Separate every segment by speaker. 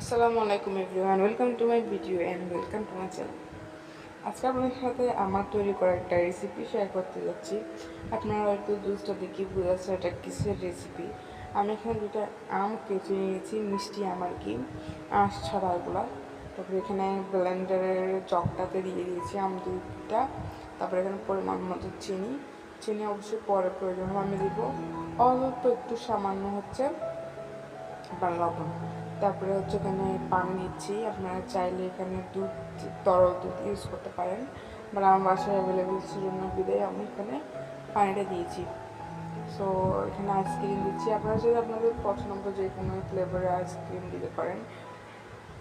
Speaker 1: আসসালামু আলাইকুম everyone, welcome to my video and welcome to my channel. আজকে আপনাদের সাথে আমার তৈরি করা একটা রেসিপি শেয়ার করতে যাচ্ছি। আপনারা হয়তো জুসটা দেখে বুঝাচ্ছে এটা কিসের রেসিপি। আমি এখানে দুটো আম কেটে নিয়েছি, মিষ্টি আম আর কি, আঁশ ছাড়া এগুলো। তারপরে এখানে ব্লেন্ডারের চকটাতে দিয়ে দিয়েছি আম দুধটা। তারপরে এখানে পরিমাণ মতো চিনি, চিনি অবশ্যই পরে প্রয়োজন হবে আমি দিব। অল্প একটু সামান্য হচ্ছে বা লবণ। তারপরে হচ্ছে এখানে পানি দিচ্ছি। আপনারা চাইলে এখানে দুধ, তরল দুধ ইউজ করতে পারেন, বাট আমার বাসায় অ্যাভেলেবেল ছিল না বিধায় আমি এখানে পানিটা দিয়েছি। সো এখানে আইসক্রিম দিচ্ছি। আপনারা যদি আপনাদের পছন্দ যে কোনো ফ্লেভারের আইসক্রিম দিতে পারেন।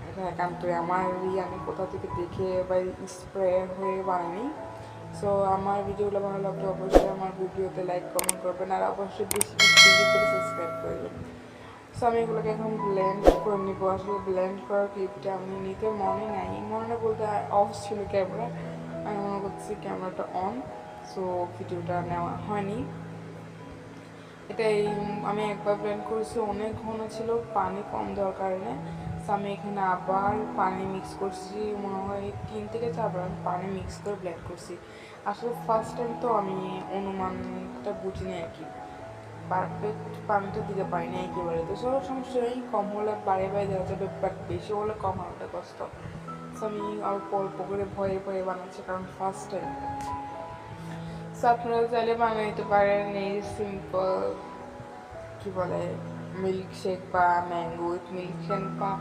Speaker 1: এটা একান্তই আমার আমি কোথাও থেকে দেখে বা স্প্রে হয়ে বানাইনি। সো আমার ভিডিওগুলো ভালো লাগলে অবশ্যই আমার ভিডিওতে লাইক কমেন্ট করবেন, আর অবশ্যই বেশি বেশি করে সাবস্ক্রাইব করবেন। সো আমি এগুলোকে এখন ব্লেন্ড করে নিবো। আসলে ব্লেন্ড করার ক্লিপটা আমি নিতে মনে বলতে অফ ছিল ক্যামেরা। আমি মনে করছি ক্যামেরাটা অন, সো ভিডিওটা নেওয়া হয়নি। এটাই আমি একবার ব্লেন্ড করেছি, অনেক ঘন ছিল, পানি কম দেওয়ার কারণে। সো আমি এখানে আবার পানি মিক্স করছি, মনে হয় 3 থেকে 4 বার আমি পানি মিক্স করে ব্লেন্ড করছি। আসলে ফার্স্ট টাইম তো আমি অনুমানটা বুঝিনি আর কি, পারফেক্ট পানিটা দিতে পারি না একেবারে। তো সব সমস্যা নেই, কম হলে বাড়িয়ে দেওয়া যাবে, বাট বেশি হলে কমানোটা কষ্ট। সো আমি অল্প অল্প করে ভয়ে ভয়ে বানাচ্ছি, কারণ ফার্স্ট টাইম। সো আপনারা চাইলে বানিয়ে নিতে পারেন এই সিম্পল কী বলে মিল্ক শেক বা ম্যাঙ্গো উইথ মিল্ক শেক বা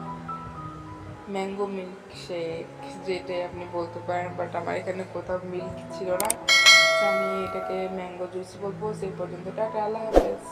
Speaker 1: ম্যাঙ্গো মিল্ক শেক, যেটাই আপনি বলতে পারেন। বাট আমার এখানে কোথাও মিল্ক ছিল না, আমি এটাকে ম্যাঙ্গো জুস বলবো। সেই পর্যন্ত টাটা, আল্লাহ হাফেজ।